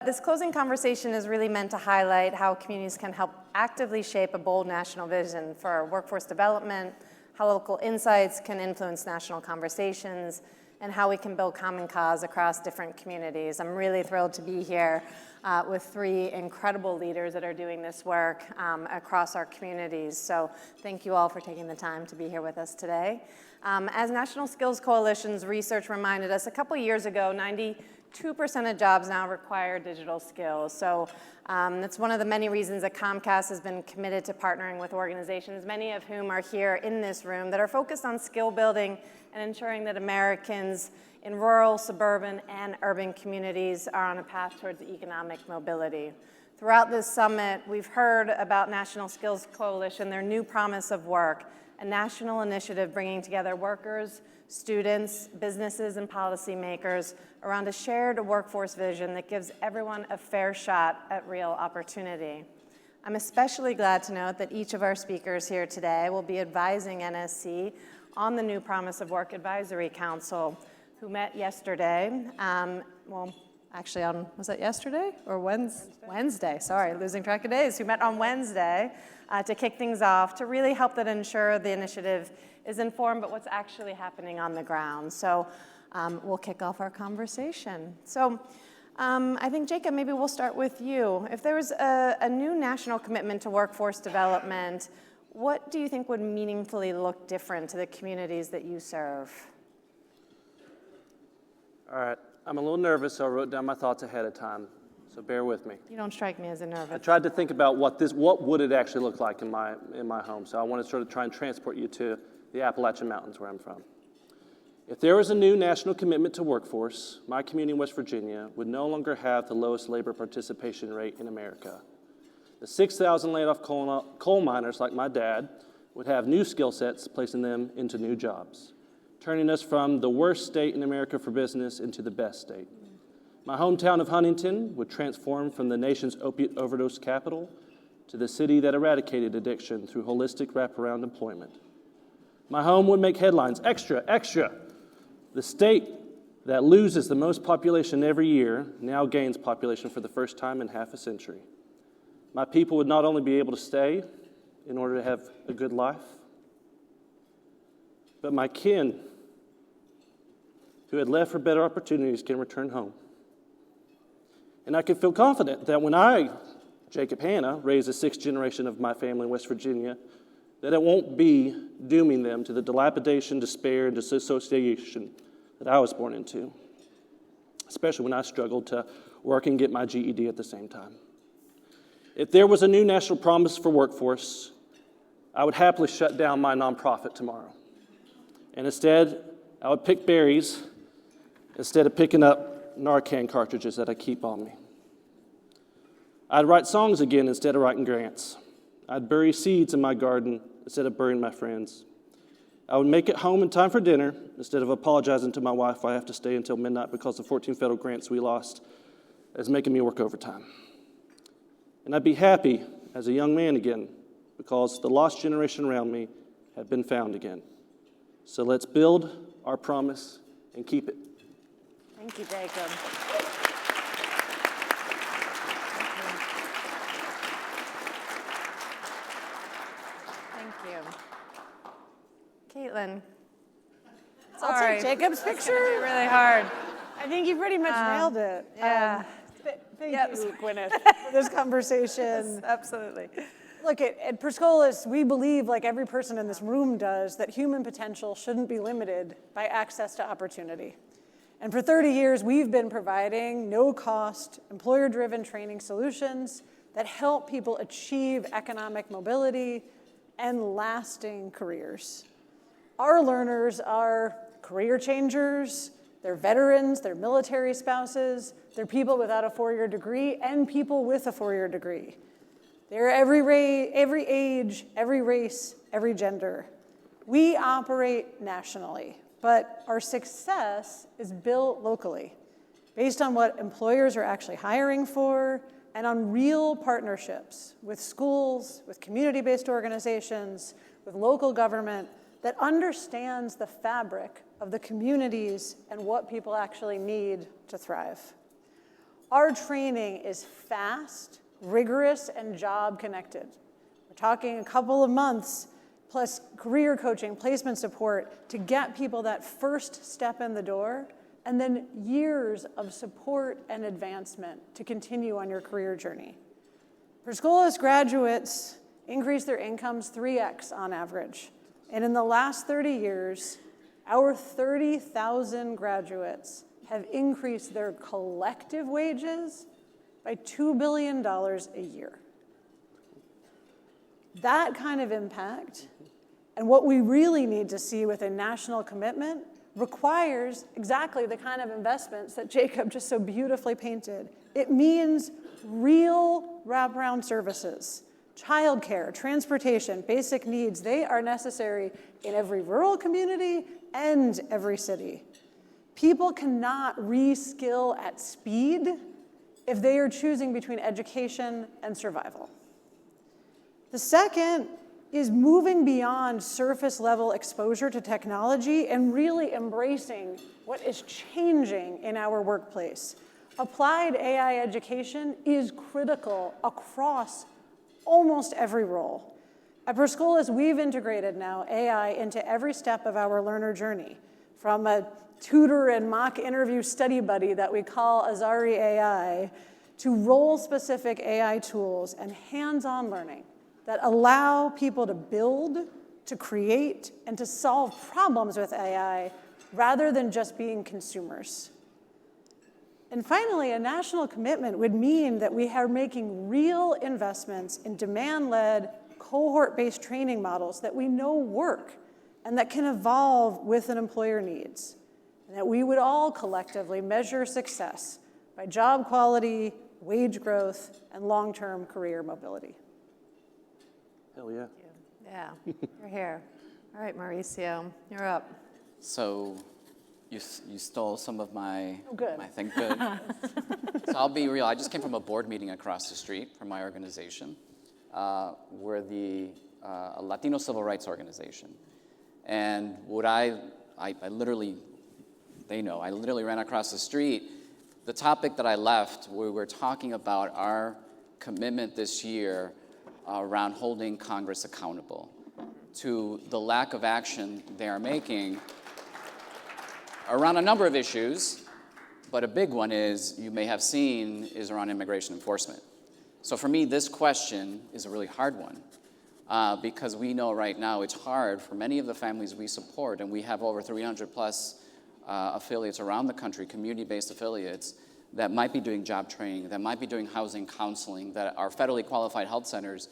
This closing conversation is really meant to highlight how communities can help actively shape a bold national vision for workforce development, how local insights can influence national conversations, and how we can build common cause across different communities. I'm really thrilled to be here with three incredible leaders that are doing this work across our communities. So thank you all for taking the time to be here with us today. As National Skills Coalition's research reminded us a couple years ago, 92% of jobs now require digital skills. So that's one of the many reasons that Comcast has been committed to partnering with organizations, many of whom are here in this room, that are focused on skill building and ensuring that Americans in rural, suburban, and urban communities are on a path towards economic mobility. Throughout this summit, we've heard about National Skills Coalition, their new promise of work, a national initiative bringing together workers, students, businesses, and policymakers around a shared workforce vision that gives everyone a fair shot at real opportunity. I'm especially glad to note that each of our speakers here today will be advising NSC on the new Promise of Work Advisory Council, who met yesterday. Was that yesterday or Wednesday? Sorry, losing track of days. Who met on Wednesday to kick things off, to really help that ensure the initiative is informed about what's actually happening on the ground. So we'll kick off our conversation. So I think, Jacob, maybe we'll start with you. If there was a new national commitment to workforce development, what do you think would meaningfully look different to the communities that you serve? All right, I'm a little nervous, so I wrote down my thoughts ahead of time, so bear with me. You don't strike me as a nervous. I tried to think about what would it actually look like in my home, so I want to sort of try and transport you to the Appalachian Mountains where I'm from. If there was a new national commitment to workforce, my community in West Virginia would no longer have the lowest labor participation rate in America. The 6,000 laid-off coal miners like my dad would have new skill sets, placing them into new jobs, turning us from the worst state in America for business into the best state. My hometown of Huntington would transform from the nation's opiate overdose capital to the city that eradicated addiction through holistic wraparound employment. My home would make headlines, extra, extra. The state that loses the most population every year now gains population for the first time in half a century. My people would not only be able to stay in order to have a good life, but my kin who had left for better opportunities can return home. And I can feel confident that when I, Jacob Hanna, raise the sixth generation of my family in West Virginia, that it won't be dooming them to the dilapidation, despair, and disassociation that I was born into, especially when I struggled to work and get my GED at the same time. If there was a new national promise for workforce, I would happily shut down my nonprofit tomorrow. And instead, I would pick berries instead of picking up Narcan cartridges that I keep on me. I'd write songs again instead of writing grants. I'd bury seeds in my garden instead of burying my friends. I would make it home in time for dinner instead of apologizing to my wife I have to stay until midnight because the 14 federal grants we lost is making me work overtime. And I'd be happy as a young man again because the lost generation around me had been found again. So let's build our promise and keep it. Thank you, Jacob. Thank you. Caitlyn. I'll take Jacob's picture. It's really hard. I think you pretty much nailed it. Yeah. Thank you, Gwyneth, for this conversation. Yes, absolutely. Look, at Scholas, we believe, like every person in this room does, that human potential shouldn't be limited by access to opportunity. And for 30 years, we've been providing no-cost, employer-driven training solutions that help people achieve economic mobility and lasting careers. Our learners are career changers, they're veterans, they're military spouses, they're people without a four-year degree, and people with a four-year degree. They're every age, every race, every gender. We operate nationally, but our success is built locally, based on what employers are actually hiring for, and on real partnerships with schools, with community-based organizations, with local government that understands the fabric of the communities and what people actually need to thrive. Our training is fast, rigorous, and job connected. We're talking a couple of months plus career coaching, placement support to get people that first step in the door, and then years of support and advancement to continue on your career journey. For Scholas graduates increase their incomes 3x on average. And in the last 30 years, our 30,000 graduates have increased their collective wages by $2 billion a year. That kind of impact, and what we really need to see with a national commitment, requires exactly the kind of investments that Jacob just so beautifully painted. It means real wraparound services, childcare, transportation, basic needs. They are necessary in every rural community and every city. People cannot reskill at speed if they are choosing between education and survival. The second is moving beyond surface-level exposure to technology and really embracing what is changing in our workplace. Applied AI education is critical across almost every role. At Scholas, we've integrated now AI into every step of our learner journey, from a tutor and mock interview study buddy that we call Azari AI, to role-specific AI tools and hands-on learning that allow people to build, to create, and to solve problems with AI rather than just being consumers. And finally, a national commitment would mean that we are making real investments in demand-led, cohort-based training models that we know work and that can evolve with an employer needs, and that we would all collectively measure success by job quality, wage growth, and long-term career mobility. Hell yeah. Yeah, you're here. All right, Mauricio, you're up. So you stole some of my, good. my thing. Good. So I'll be real. I just came from a board meeting across the street from my organization. We're a Latino civil rights organization. And what I literally, they know, I literally ran across the street. The topic that I left, we were talking about our commitment this year around holding Congress accountable to the lack of action they are making around a number of issues, but a big one is, you may have seen, is around immigration enforcement. So for me, this question is a really hard one because we know right now it's hard for many of the families we support, and we have over 300 plus affiliates around the country, community-based affiliates, that might be doing job training, that might be doing housing counseling, that are federally qualified health centers.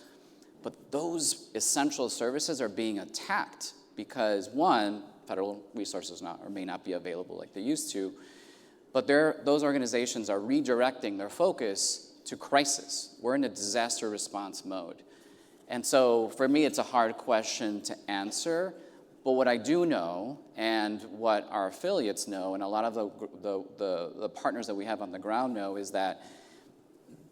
But those essential services are being attacked because, one, federal resources may not be available like they used to, but those organizations are redirecting their focus to crisis. We're in a disaster response mode. And so for me, it's a hard question to answer. But what I do know, and what our affiliates know, and a lot of the partners that we have on the ground know, is that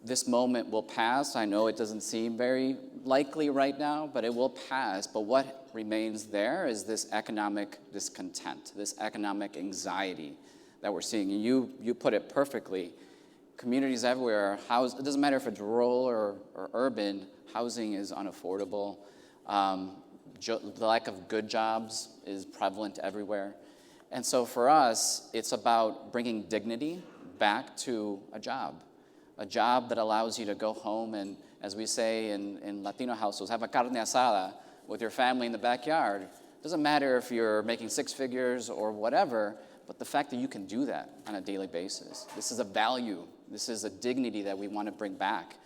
this moment will pass. I know it doesn't seem very likely right now, but it will pass. But what remains there is this economic discontent, this economic anxiety that we're seeing. And you put it perfectly. Communities everywhere, it doesn't matter if it's rural or urban, housing is unaffordable. The lack of good jobs is prevalent everywhere. And so for us, it's about bringing dignity back to a job that allows you to go home and, as we say in Latino households, have a carne asada with your family in the backyard. It doesn't matter if you're making six figures or whatever, but the fact that you can do that on a daily basis. This is a value. This is a dignity that we want to bring back.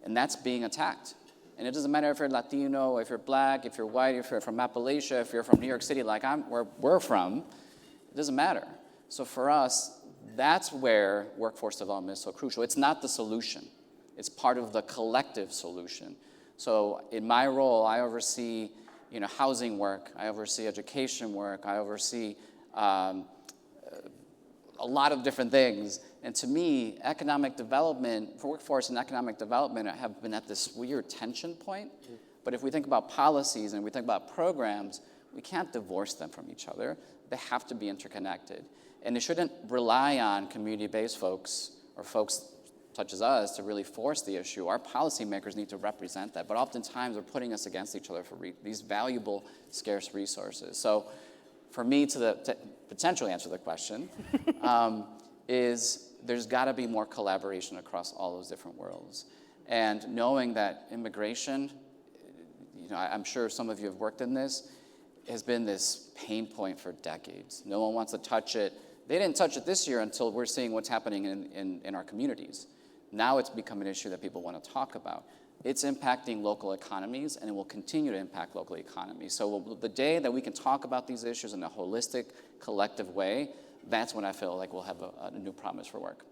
And that's being attacked. And it doesn't matter if you're Latino, if you're Black, if you're white, if you're from Appalachia, if you're from New York City like where we're from, it doesn't matter. So for us, that's where workforce development is so crucial. It's not the solution. It's part of the collective solution. So in my role, I oversee housing work, I oversee education work, I oversee a lot of different things. And to me, economic development, for workforce and economic development have been at this weird tension point. But if we think about policies and we think about programs, we can't divorce them from each other. They have to be interconnected. And it shouldn't rely on community-based folks or folks touches us to really force the issue. Our policymakers need to represent that, but oftentimes they're putting us against each other for these valuable, scarce resources. So for me to potentially answer the question is there's got to be more collaboration across all those different worlds. And knowing that immigration, I'm sure some of you have worked in this, has been this pain point for decades. No one wants to touch it. They didn't touch it this year until we're seeing what's happening in our communities. Now it's become an issue that people want to talk about. It's impacting local economies, and it will continue to impact local economies. So the day that we can talk about these issues in a holistic, collective way, that's when I feel like we'll have a new promise for work.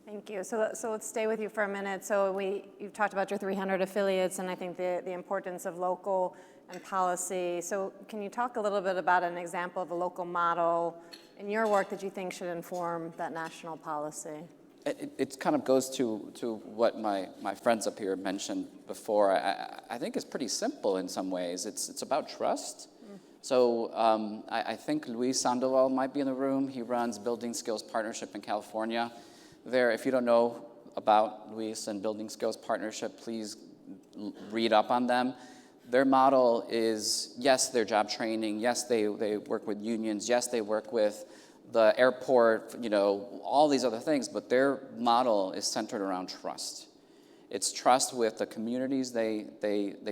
Thank you. So let's stay with you for a minute. So you've talked about your 300 affiliates, and I think the importance of local and policy. So can you talk a little bit about an example of a local model in your work that you think should inform that national policy? It kind of goes to what my friends up here mentioned before. I think it's pretty simple in some ways. It's about trust. So I think Luis Sandoval might be in the room. He runs Building Skills Partnership in California. If you don't know about Luis and Building Skills Partnership, please read up on them. Their model is, yes, their job training. Yes, they work with unions. Yes, they work with the airport, all these other things. But their model is centered around trust. It's trust with the communities they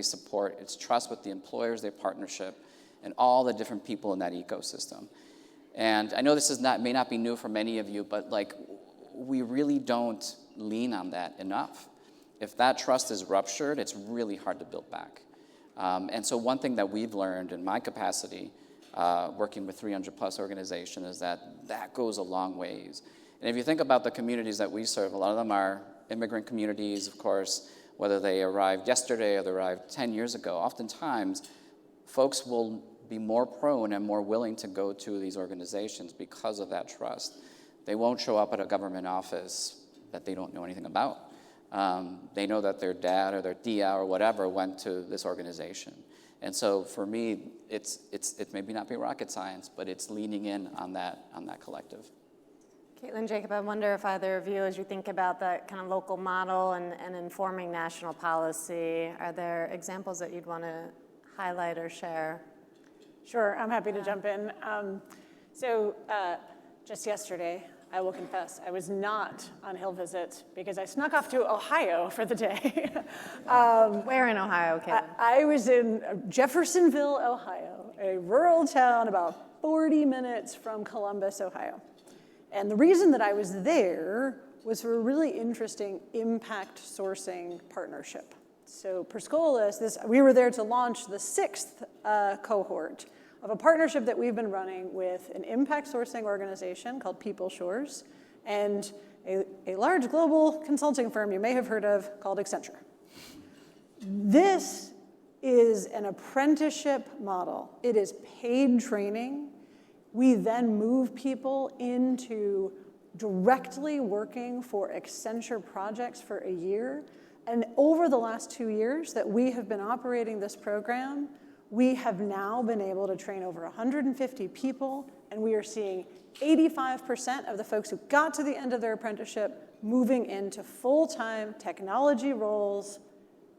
support. It's trust with the employers they partnership, and all the different people in that ecosystem. And I know this may not be new for many of you, but we really don't lean on that enough. If that trust is ruptured, it's really hard to build back. And so one thing that we've learned in my capacity, working with 300 plus organizations, is that goes a long ways. And if you think about the communities that we serve, a lot of them are immigrant communities, of course, whether they arrived yesterday or they arrived 10 years ago. Oftentimes, folks will be more prone and more willing to go to these organizations because of that trust. They won't show up at a government office that they don't know anything about. They know that their dad or their tia or whatever went to this organization. And so for me, it maybe not be rocket science, but it's leaning in on that collective. Caitlyn, Jacob, I wonder if either of you, as you think about that kind of local model and informing national policy, are there examples that you'd want to highlight or share? Sure, I'm happy to jump in. Just yesterday, I will confess, I was not on Hill visit because I snuck off to Ohio for the day. Where in Ohio, Caitlyn? I was in Jeffersonville, Ohio, a rural town about 40 minutes from Columbus, Ohio. And the reason that I was there was for a really interesting impact sourcing partnership. So per Scholas, we were there to launch the 6th cohort of a partnership that we've been running with an impact sourcing organization called People Shores and a large global consulting firm you may have heard of called Accenture. This is an apprenticeship model. It is paid training. We then move people into directly working for Accenture projects for a year. And over the last 2 years that we have been operating this program, we have now been able to train over 150 people, and we are seeing 85% of the folks who got to the end of their apprenticeship moving into full-time technology roles,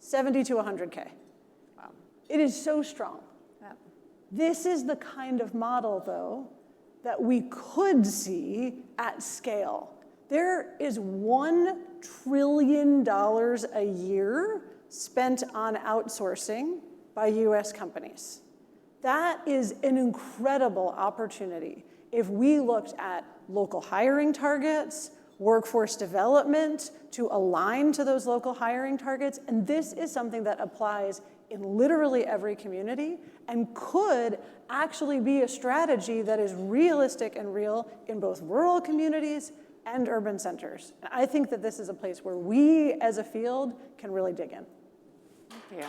70 to 100K. Wow. It is so strong. Yeah. This is the kind of model, though, that we could see at scale. There is $1 trillion a year spent on outsourcing by US companies. That is an incredible opportunity. If we looked at local hiring targets, workforce development to align to those local hiring targets, and this is something that applies in literally every community and could actually be a strategy that is realistic and real in both rural communities and urban centers. And I think that this is a place where we as a field can really dig in. Thank you.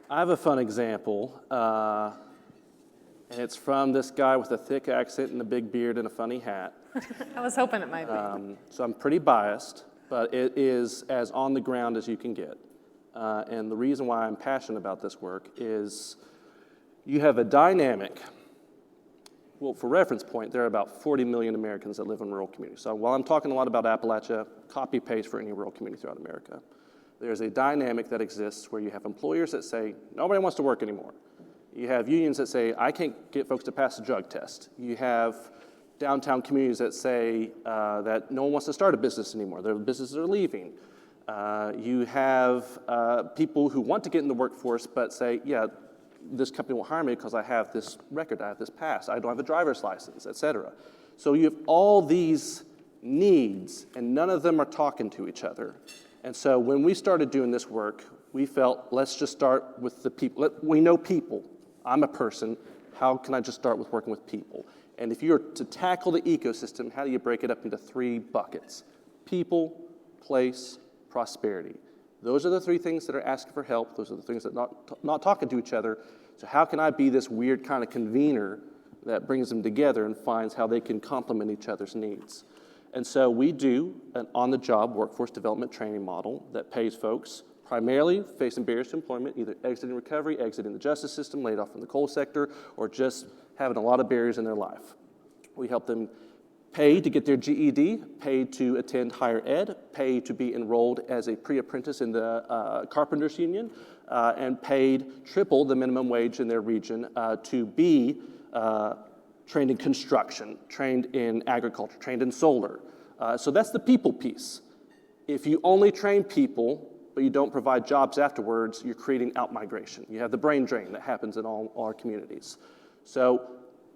I have a fun example, and it's from this guy with a thick accent and a big beard and a funny hat. I was hoping it might be. So I'm pretty biased, but it is as on the ground as you can get. And the reason why I'm passionate about this work is you have a dynamic Well, for reference point, there are about 40 million Americans that live in rural communities. So while I'm talking a lot about Appalachia, copy-paste for any rural community throughout America. There's a dynamic that exists where you have employers that say, nobody wants to work anymore. You have unions that say, I can't get folks to pass the drug test. You have downtown communities that say that no one wants to start a business anymore. Their businesses are leaving. You have people who want to get in the workforce but say, yeah, this company won't hire me because I have this record, I have this past, I don't have a driver's license, et cetera. So you have all these needs, and none of them are talking to each other. And so when we started doing this work, we felt, let's just start with the people. We know people. I'm a person. How can I just start with working with people? And if you're to tackle the ecosystem, how do you break it up into 3 buckets? People, place, prosperity. Those are the 3 things that are asking for help. Those are the things that are not talking to each other. So how can I be this weird kind of convener that brings them together and finds how they can complement each other's needs? And so we do an on-the-job workforce development training model that pays folks primarily facing barriers to employment, either exiting recovery, exiting the justice system, laid off from the coal sector, or just having a lot of barriers in their life. We help them pay to get their GED, pay to attend higher ed, pay to be enrolled as a pre-apprentice in the Carpenters Union, and paid triple the minimum wage in their region to be trained in construction, trained in agriculture, trained in solar. So that's the people piece. If you only train people, but you don't provide jobs afterwards, you're creating out-migration. You have the brain drain that happens in all our communities. So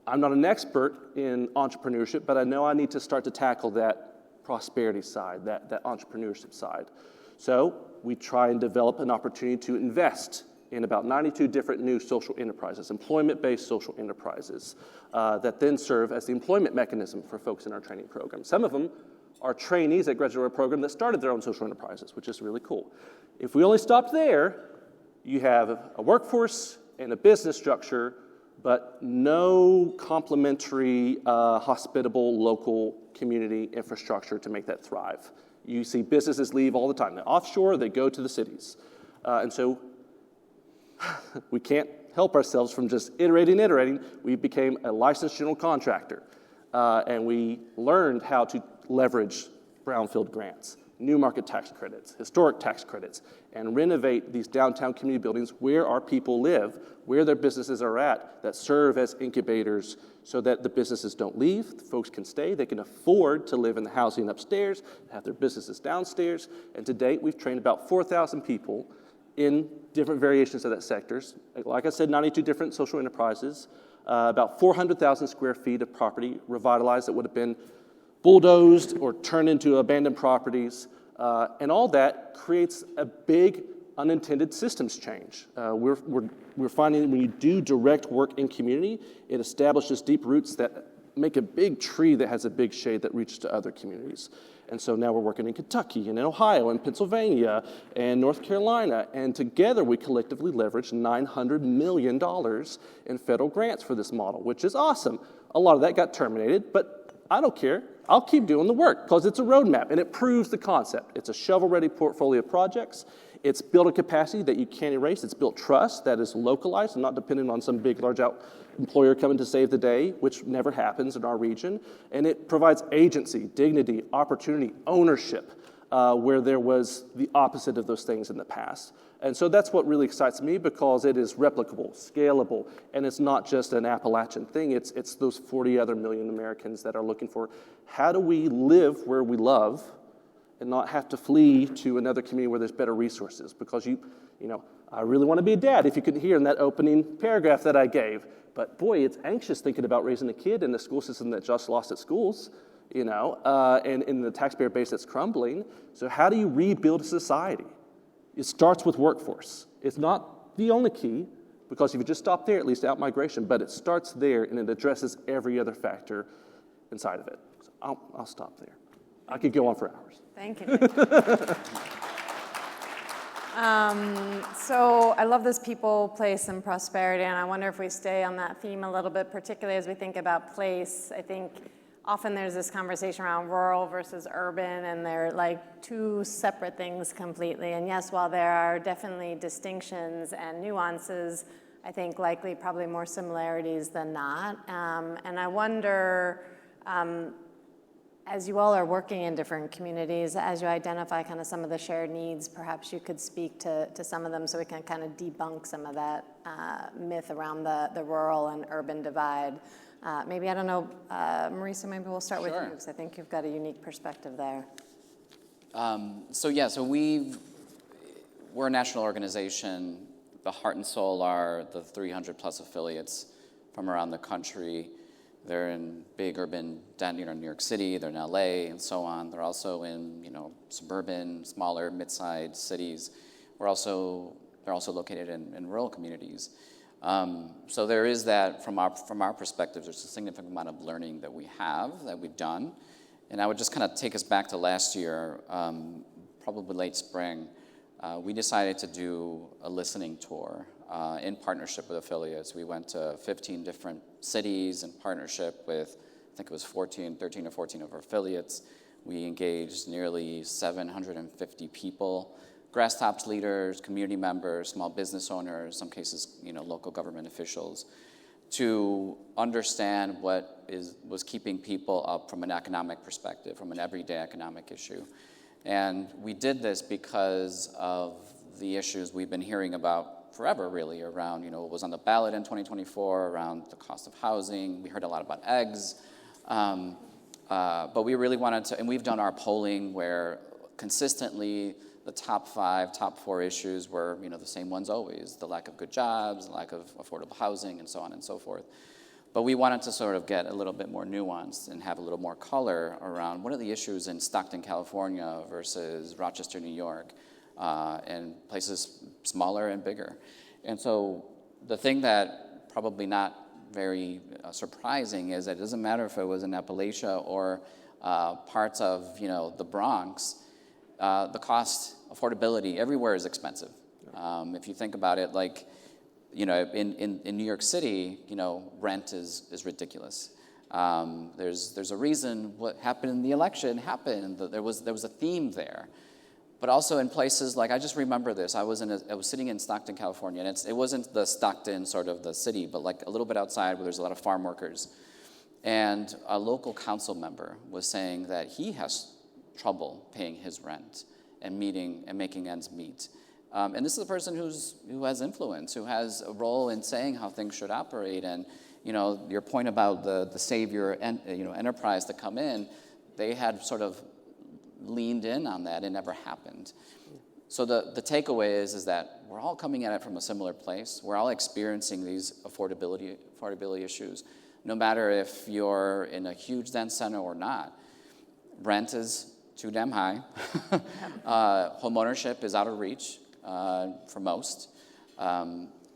I'm not an expert in entrepreneurship, but I know I need to start to tackle that prosperity side, that entrepreneurship side. So we try and develop an opportunity to invest in about 92 different new social enterprises, employment-based social enterprises, that then serve as the employment mechanism for folks in our training program. Some of them are trainees at graduate program that started their own social enterprises, which is really cool. If we only stopped there, you have a workforce and a business structure, but no complementary, hospitable local community infrastructure to make that thrive. You see businesses leave all the time. They're offshore, they go to the cities. And so we can't help ourselves from just iterating. We became a licensed general contractor, and we learned how to leverage brownfield grants, new market tax credits, historic tax credits, and renovate these downtown community buildings where our people live, where their businesses are at, that serve as incubators so that the businesses don't leave, the folks can stay, they can afford to live in the housing upstairs, have their businesses downstairs. And to date, we've trained about 4,000 people in different variations of that sectors. Like I said, 92 different social enterprises, about 400,000 square feet of property revitalized that would have been bulldozed or turned into abandoned properties. And all that creates a big unintended systems change. We're finding when you do direct work in community, it establishes deep roots that make a big tree that has a big shade that reaches to other communities. And so now we're working in Kentucky and in Ohio and Pennsylvania and North Carolina, and together we collectively leverage $900 million in federal grants for this model, which is awesome. A lot of that got terminated, but I don't care. I'll keep doing the work because it's a roadmap and it proves the concept. It's a shovel-ready portfolio of projects. It's built a capacity that you can't erase. It's built trust that is localized and not dependent on some big, large employer coming to save the day, which never happens in our region. And it provides agency, dignity, opportunity, ownership, where there was the opposite of those things in the past. And so that's what really excites me because it is replicable, scalable, and it's not just an Appalachian thing. It's those 40 other million Americans that are looking for how do we live where we love and not have to flee to another community where there's better resources. Because I really want to be a dad, if you could hear in that opening paragraph that I gave. But boy, it's anxious thinking about raising a kid in a school system that just lost its schools, and in the taxpayer base that's crumbling. So how do you rebuild a society? It starts with workforce. It's not the only key, because if you just stop there, at least out-migration, but it starts there and it addresses every other factor inside of it. So I'll stop there. I could go on for hours. Thank you. So I love this people, place, and prosperity, and I wonder if we stay on that theme a little bit, particularly as we think about place. I think often there's this conversation around rural versus urban, and they're like two separate things completely. And yes, while there are definitely distinctions and nuances, I think likely probably more similarities than not. And I wonder, as you all are working in different communities, as you identify kind of some of the shared needs, perhaps you could speak to some of them so we can kind of debunk some of that myth around the rural and urban divide. Maybe, I don't know, Mauricio, maybe we'll start with you, because I think you've got a unique perspective there. So we're a national organization. The heart and soul are the 300 plus affiliates from around the country. They're in big urban, New York City, they're in LA, and so on. They're also in, suburban, smaller, mid-sized cities. They're also located in rural communities. So there is that, from our perspective, there's a significant amount of learning that we've done. And I would just kind of take us back to last year, probably late spring. We decided to do a listening tour in partnership with affiliates. We went to 15 different cities in partnership with, I think it was 13 or 14 of our affiliates. We engaged nearly 750 people, grassroots leaders, community members, small business owners, some cases, local government officials, to understand what was keeping people up from an economic perspective, from an everyday economic issue. And we did this because of the issues we've been hearing about forever, really, around, what was on the ballot in 2024, around the cost of housing. We heard a lot about eggs. But we really wanted to, and we've done our polling where consistently the top 4 issues were, the same ones always: the lack of good jobs, the lack of affordable housing, and so on and so forth. But we wanted to sort of get a little bit more nuanced and have a little more color around what are the issues in Stockton, California versus Rochester, New York, and places smaller and bigger. And so the thing that probably not very surprising is that it doesn't matter if it was in Appalachia or parts of, the Bronx, the cost, affordability, everywhere is expensive. If you think about it, like, in New York City, rent is ridiculous. There's a reason what happened in the election happened. There was a theme there. But also in places like, I just remember this. I was sitting in Stockton, California, and it wasn't the Stockton sort of the city, but like a little bit outside where there's a lot of farm workers. And a local council member was saying that he has trouble paying his rent and making ends meet. And this is a person who has influence, who has a role in saying how things should operate. And your point about the savior enterprise to come in, they had sort of leaned in on that. It never happened. So the takeaway is that we're all coming at it from a similar place. We're all experiencing these affordability issues, no matter if you're in a huge dense center or not. Rent is too damn high. Home ownership is out of reach for most.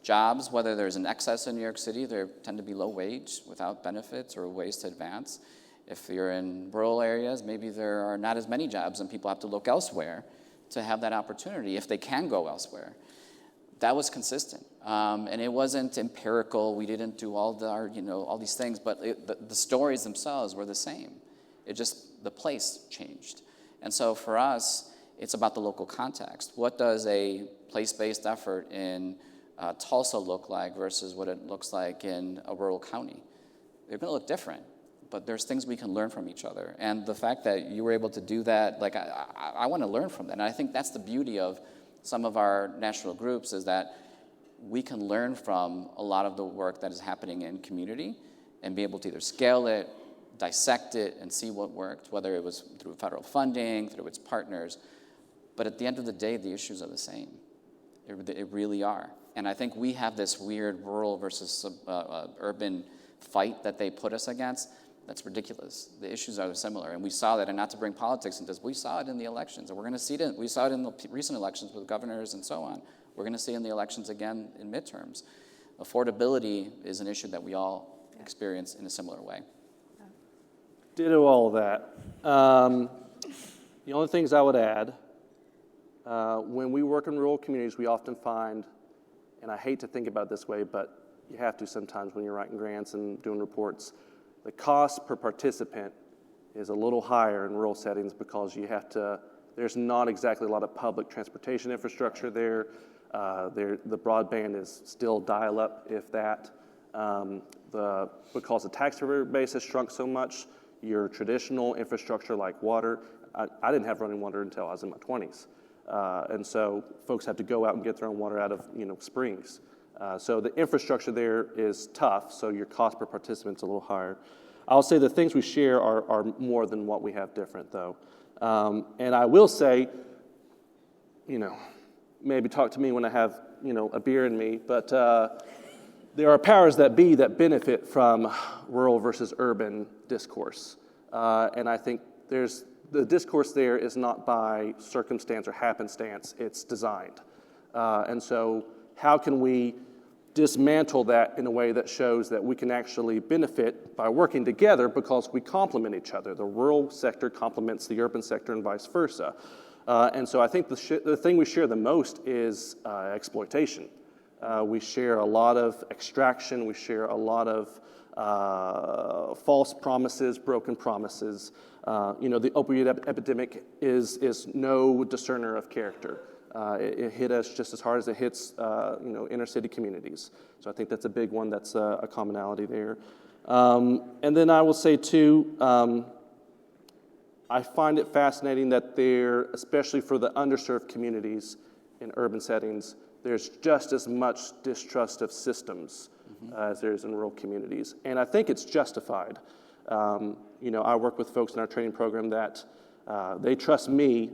Jobs, whether there's an excess in New York City, they tend to be low wage without benefits or ways to advance. If you're in rural areas, maybe there are not as many jobs and people have to look elsewhere to have that opportunity if they can go elsewhere. That was consistent. And it wasn't empirical. We didn't do all these things, but the stories themselves were the same. The place changed. And so for us, it's about the local context. What does a place-based effort in Tulsa look like versus what it looks like in a rural county? They're going to look different, but there's things we can learn from each other. And the fact that you were able to do that, like, I want to learn from that. And I think that's the beauty of some of our national groups, is that we can learn from a lot of the work that is happening in community and be able to either scale it, dissect it, and see what worked, whether it was through federal funding, through its partners. But at the end of the day, the issues are the same. It really are. And I think we have this weird rural versus urban fight that they put us against. That's ridiculous. The issues are similar. And we saw that, and not to bring politics into this, we saw it in the elections. And we're going to see it. We saw it in the recent elections with governors and so on. We're going to see it in the elections again in midterms. Affordability is an issue that we all experience in a similar way. Ditto all of that. The only things I would add, when we work in rural communities, we often find, and I hate to think about it this way, but you have to sometimes when you're writing grants and doing reports, the cost per participant is a little higher in rural settings because there's not exactly a lot of public transportation infrastructure there. The broadband is still dial-up, if that. Because the taxpayer base has shrunk so much, your traditional infrastructure like water, I didn't have running water until I was in my 20s. And so folks have to go out and get their own water out of springs. So the infrastructure there is tough, so your cost per participant is a little higher. I'll say the things we share are more than what we have different, though. And I will say, maybe talk to me when I have, a beer in me, but there are powers that be that benefit from rural versus urban discourse. And I think the discourse there is not by circumstance or happenstance, it's designed. And so how can we dismantle that in a way that shows that we can actually benefit by working together because we complement each other? The rural sector complements the urban sector and vice versa. And so I think the thing we share the most is exploitation. We share a lot of extraction. We share a lot of false promises, broken promises. The opioid epidemic is no discerner of character. It hit us just as hard as it hits, inner city communities. So I think that's a big one. That's a commonality there. And then I will say too, I find it fascinating that there, especially for the underserved communities in urban settings, there's just as much distrust of systems as there is in rural communities. And I think it's justified. I work with folks in our training program that they trust me,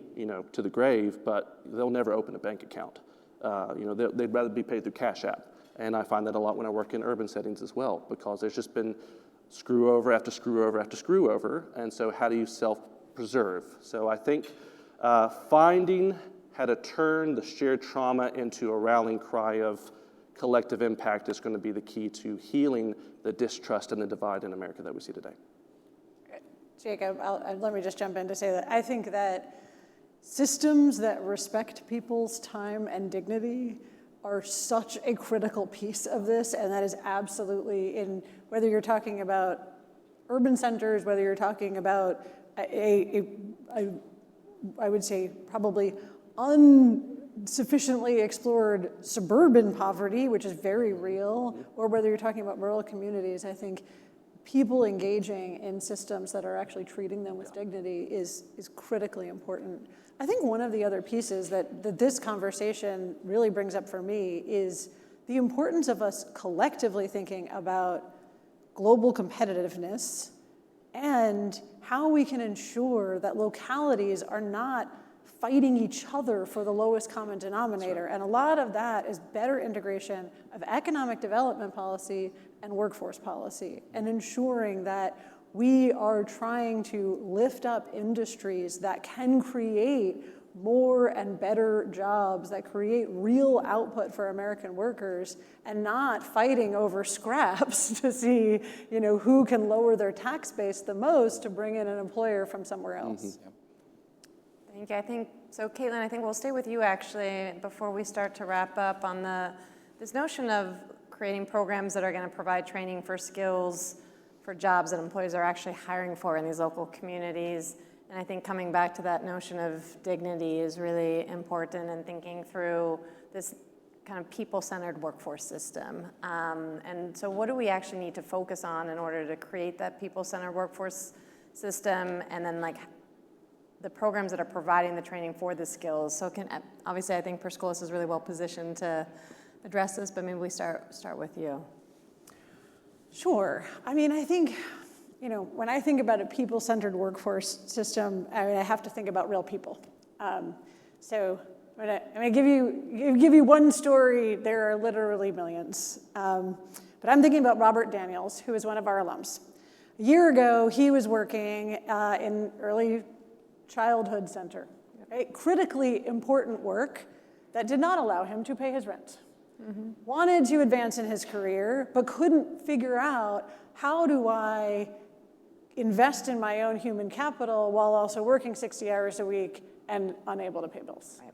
to the grave, but they'll never open a bank account. They'd rather be paid through Cash App. And I find that a lot when I work in urban settings as well, because there's just been screw over after screw over after screw over. And so how do you self-preserve? So I think finding how to turn the shared trauma into a rallying cry of collective impact is going to be the key to healing the distrust and the divide in America that we see today. Jacob, let me just jump in to say that I think that systems that respect people's time and dignity are such a critical piece of this, and that is absolutely in, whether you're talking about urban centers, whether you're talking about I would say probably insufficiently explored suburban poverty, which is very real, or whether you're talking about rural communities. I think people engaging in systems that are actually treating them with dignity is critically important. I think one of the other pieces that this conversation really brings up for me is the importance of us collectively thinking about global competitiveness and how we can ensure that localities are not fighting each other for the lowest common denominator. Right. And a lot of that is better integration of economic development policy and workforce policy, and ensuring that we are trying to lift up industries that can create more and better jobs, that create real output for American workers, and not fighting over scraps to see, who can lower their tax base the most to bring in an employer from somewhere else. Mm-hmm. Thank you. Caitlyn, I think we'll stay with you actually before we start to wrap up on this notion of creating programs that are going to provide training for skills for jobs that employers are actually hiring for in these local communities. And I think coming back to that notion of dignity is really important, and thinking through this kind of people-centered workforce system. And so what do we actually need to focus on in order to create that people-centered workforce system, and then the programs that are providing the training for the skills? So obviously I think Scholas is really well positioned to address this, but maybe we start with you. Sure. I mean, I think, when I think about a people-centered workforce system, I have to think about real people. So I'm going to give you one story. There are literally millions. But I'm thinking about Robert Daniels, who is one of our alums. A year ago, he was working in early childhood center, right? Critically important work that did not allow him to pay his rent. Mm-hmm. Wanted to advance in his career, but couldn't figure out, how do I invest in my own human capital while also working 60 hours a week and unable to pay bills? Right.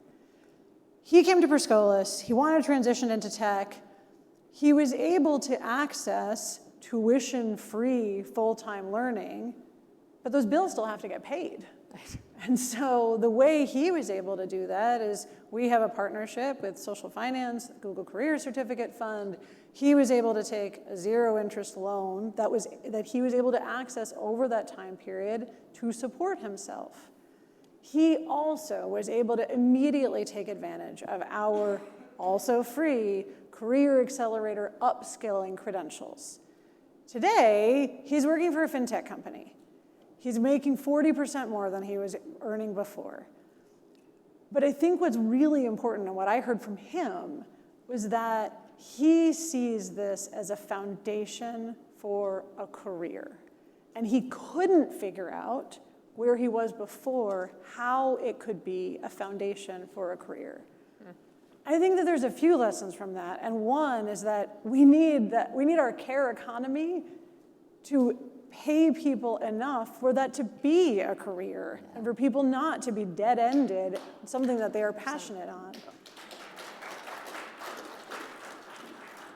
He came to Scholas. He wanted to transition into tech. He was able to access tuition-free full-time learning, but those bills still have to get paid. And so the way he was able to do that is we have a partnership with Social Finance, Google Career Certificate Fund. He was able to take a zero-interest loan that he was able to access over that time period to support himself. He also was able to immediately take advantage of our also free Career Accelerator upskilling credentials. Today, he's working for a fintech company. He's making 40% more than he was earning before. But I think what's really important and what I heard from him was that he sees this as a foundation for a career. And he couldn't figure out where he was before how it could be a foundation for a career. I think that there's a few lessons from that, and one is that we need our care economy to pay people enough for that to be a career and for people not to be dead-ended, something that they are passionate on.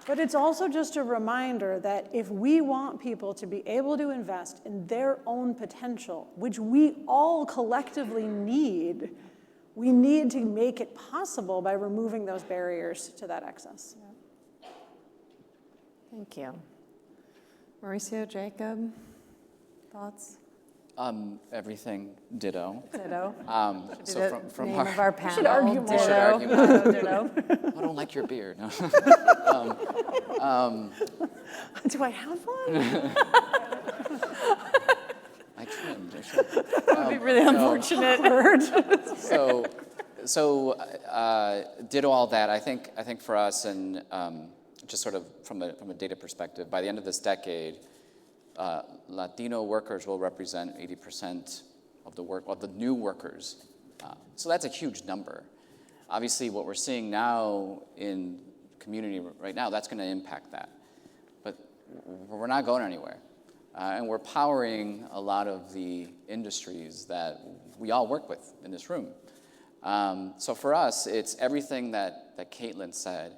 But it's also just a reminder that if we want people to be able to invest in their own potential, which we all collectively need, we need to make it possible by removing those barriers to that access. Thank you. Mauricio, Jacob, thoughts? Everything ditto. Ditto. So from name of our panel. should argue more. We should argue more. Ditto, ditto. I don't like your beard. No. Do I have one? I trimmed. I should. That would be really unfortunate. So ditto all that. I think for us, and just sort of from a data perspective, by the end of this decade, Latino workers will represent 80% of the new workers. So that's a huge number. Obviously, what we're seeing now in community right now, that's going to impact that. But we're not going anywhere. And we're powering a lot of the industries that we all work with in this room. So for us, it's everything that Caitlyn said.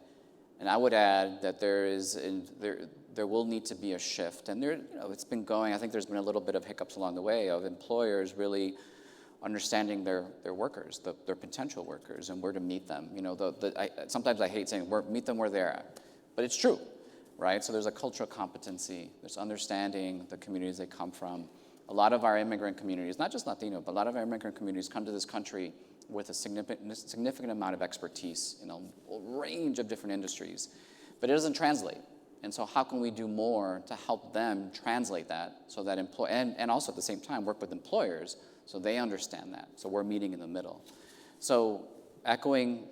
And I would add that there will need to be a shift. And it's been going, I think there's been a little bit of hiccups along the way of employers really understanding their workers, their potential workers, and where to meet them. Sometimes I hate saying meet them where they're at, but it's true, right? So there's a cultural competency, there's understanding the communities they come from. A lot of our immigrant communities, not just Latino, but a lot of our immigrant communities come to this country with a significant amount of expertise in a range of different industries, but it doesn't translate. And so how can we do more to help them translate that so that and also at the same time work with employers so they understand that. So we're meeting in the middle. So echoing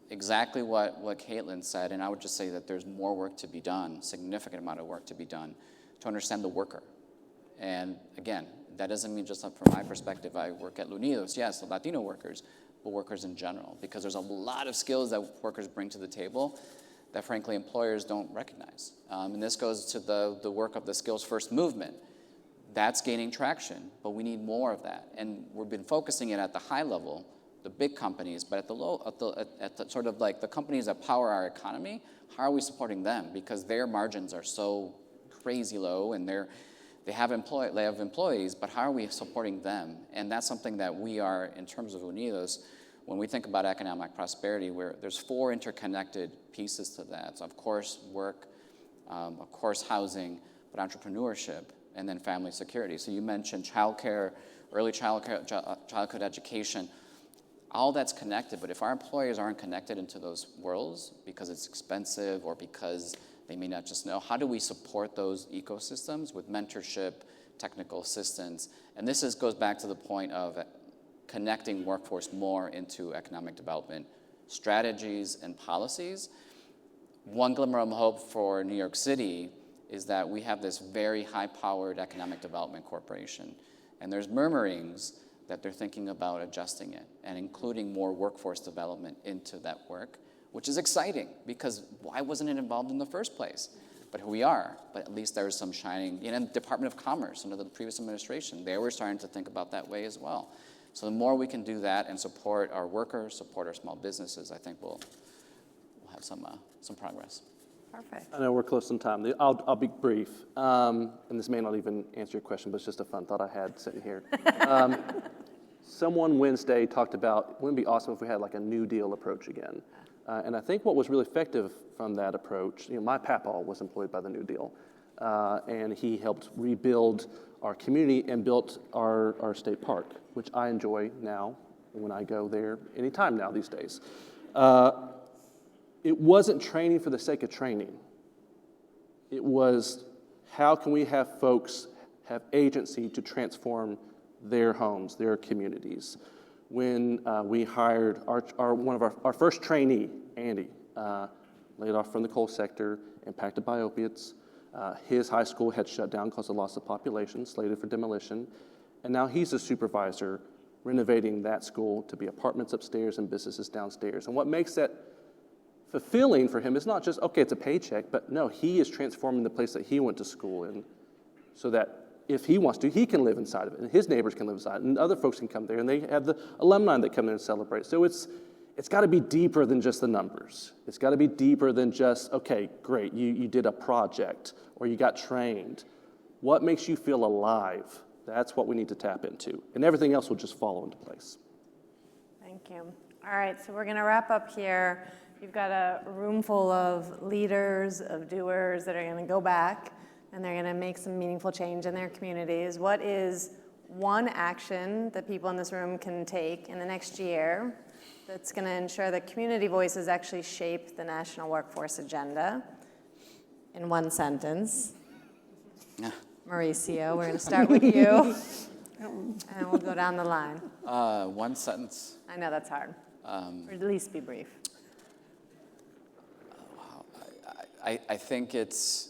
exactly what Caitlyn said, and I would just say that there's more work to be done, significant amount of work to be done to understand the worker. And again, that doesn't mean just from my perspective, I work at UnidosUS, yes, the Latino workers, but workers in general, because there's a lot of skills that workers bring to the table that frankly employers don't recognize. And this goes to the work of the skills first movement. That's gaining traction, but we need more of that. And we've been focusing it at the high level, the big companies, but at the sort of like the companies that power our economy, how are we supporting them? Because their margins are so crazy low and they have employees, but how are we supporting them? And that's something that we are, in terms of Unidos, when we think about economic prosperity, where there's 4 interconnected pieces to that. So of course, work, of course, housing, but entrepreneurship, and then family security. So you mentioned childcare, early childhood education. All that's connected, but if our employers aren't connected into those worlds because it's expensive or because they may not just know, how do we support those ecosystems with mentorship, technical assistance? And this goes back to the point of connecting workforce more into economic development strategies and policies. One glimmer of hope for New York City is that we have this very high-powered economic development corporation. And there's murmurings that they're thinking about adjusting it and including more workforce development into that work, which is exciting because why wasn't it involved in the first place? But here we are, but at least there's some shining, the Department of Commerce under the previous administration, they were starting to think about that way as well. So the more we can do that and support our workers, support our small businesses, I think we'll have some progress. Perfect. I know we're close on time. I'll be brief, and this may not even answer your question, but it's just a fun thought I had sitting here. Someone Wednesday talked about, wouldn't it be awesome if we had like a New Deal approach again? And I think what was really effective from that approach, my papaw was employed by the New Deal, and he helped rebuild our community and built our state park, which I enjoy now when I go there anytime now these days. It wasn't training for the sake of training. It was, how can we have folks have agency to transform their homes, their communities? When we hired one of our first trainee, Andy, laid off from the coal sector, impacted by opiates. His high school had shut down because of loss of population, slated for demolition, and now he's a supervisor renovating that school to be apartments upstairs and businesses downstairs. And what makes that fulfilling for him is not just, okay, it's a paycheck, but no, he is transforming the place that he went to school in so that if he wants to, he can live inside of it, and his neighbors can live inside it, and other folks can come there, and they have the alumni that come there and celebrate. So it's got to be deeper than just the numbers. It's got to be deeper than just, okay, great, you did a project, or you got trained. What makes you feel alive? That's what we need to tap into, and everything else will just fall into place. Thank you. All right, so we're going to wrap up here. You've got a room full of leaders, of doers that are going to go back, and they're going to make some meaningful change in their communities. What is one action that people in this room can take in the next year that's going to ensure that community voices actually shape the national workforce agenda? In one sentence. Mauricio, we're going to start with you, and we'll go down the line. One sentence. I know that's hard. Or at least be brief. I think it's,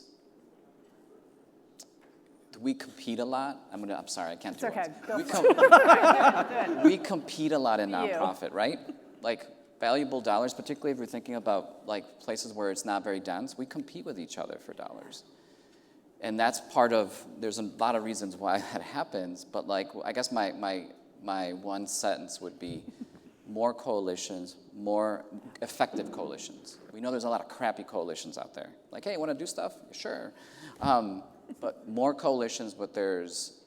we compete a lot. I'm sorry, I can't do it. It's okay. We compete a lot in nonprofit, right? Like valuable dollars, particularly if you're thinking about like places where it's not very dense, we compete with each other for dollars. And that's part of, there's a lot of reasons why that happens, but like, I guess my one sentence would be more coalitions, more effective coalitions. We know there's a lot of crappy coalitions out there. Like, hey, want to do stuff? Sure. But more coalitions, but there's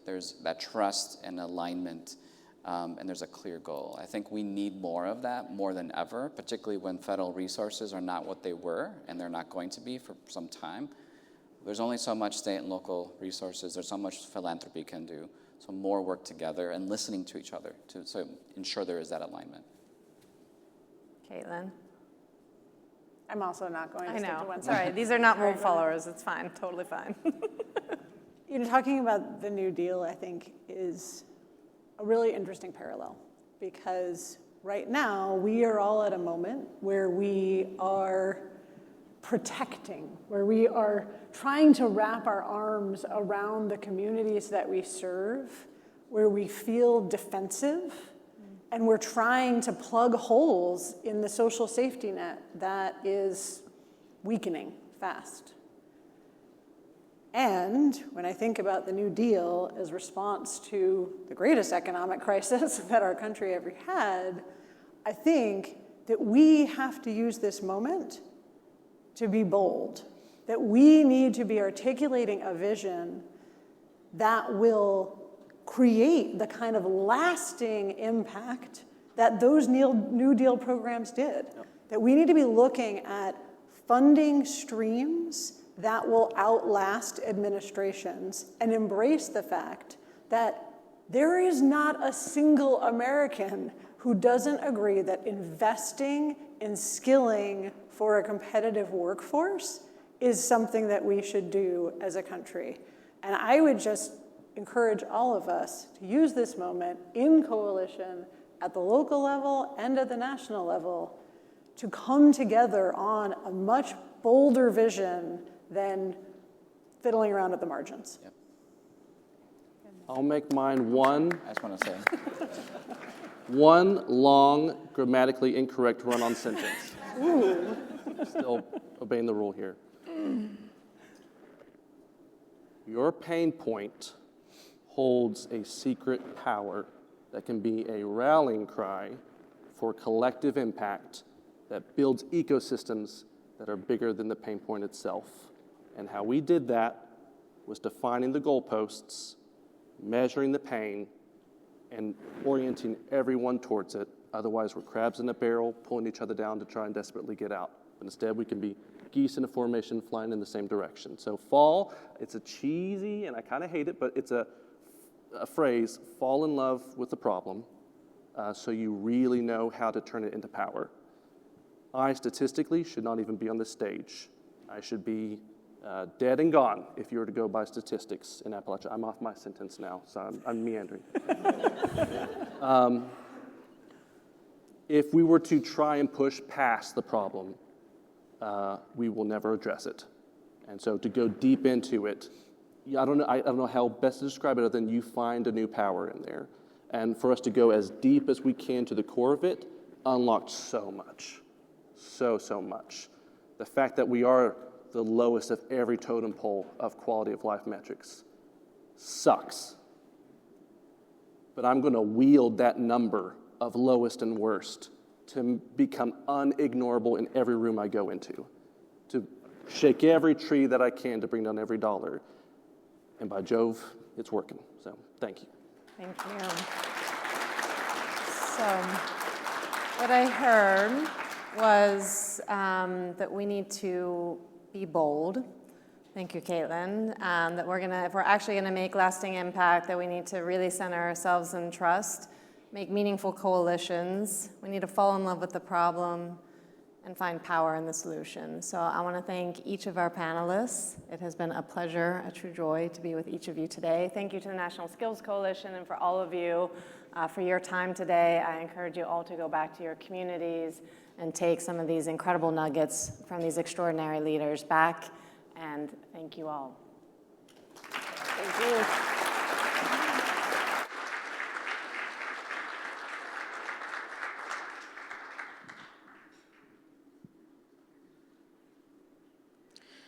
that trust and alignment, and there's a clear goal. I think we need more of that, more than ever, particularly when federal resources are not what they were, and they're not going to be for some time. There's only so much state and local resources. There's so much philanthropy can do. So more work together and listening to each other to ensure there is that alignment. Caitlyn? I'm also not going to stick to one sentence. Sorry, these are not rule followers. It's fine, totally fine. Talking about the New Deal, I think, is a really interesting parallel because right now we are all at a moment where we are protecting, where we are trying to wrap our arms around the communities that we serve, where we feel defensive, and we're trying to plug holes in the social safety net that is weakening fast. And when I think about the New Deal as response to the greatest economic crisis that our country ever had, I think that we have to use this moment to be bold, that we need to be articulating a vision that will create the kind of lasting impact that those New Deal programs did. Yep. That we need to be looking at funding streams that will outlast administrations and embrace the fact that there is not a single American who doesn't agree that investing in skilling for a competitive workforce is something that we should do as a country. And I would just encourage all of us to use this moment in coalition at the local level and at the national level to come together on a much bolder vision than fiddling around at the margins. Yep. I'll make mine one. I just want to say. One long, grammatically incorrect run-on sentence. Ooh. Still obeying the rule here. Your pain point holds a secret power that can be a rallying cry for collective impact that builds ecosystems that are bigger than the pain point itself. And how we did that was defining the goalposts, measuring the pain, and orienting everyone towards it. Otherwise, we're crabs in a barrel, pulling each other down to try and desperately get out. But instead, we can be geese in a formation flying in the same direction. So fall, it's a cheesy, and I kind of hate it, but it's a phrase, fall in love with the problem, so you really know how to turn it into power. I statistically should not even be on this stage. I should be dead and gone if you were to go by statistics in Appalachia. I'm off my sentence now, so I'm meandering. If we were to try and push past the problem, we will never address it. And so to go deep into it, I don't know how best to describe it other than you find a new power in there. And for us to go as deep as we can to the core of it unlocked so much. So much. The fact that we are the lowest of every totem pole of quality of life metrics sucks. But I'm going to wield that number of lowest and worst to become unignorable in every room I go into, to shake every tree that I can to bring down every dollar. And by Jove, it's working. So thank you. Thank you. So what I heard was that we need to be bold. Thank you, Caitlyn. That if we're actually gonna make lasting impact, that we need to really center ourselves in trust, make meaningful coalitions. We need to fall in love with the problem and find power in the solution. So I want to thank each of our panelists. It has been a pleasure, a true joy to be with each of you today. Thank you to the National Skills Coalition and for all of you for your time today. I encourage you all to go back to your communities and take some of these incredible nuggets from these extraordinary leaders back. And thank you all. Thank you.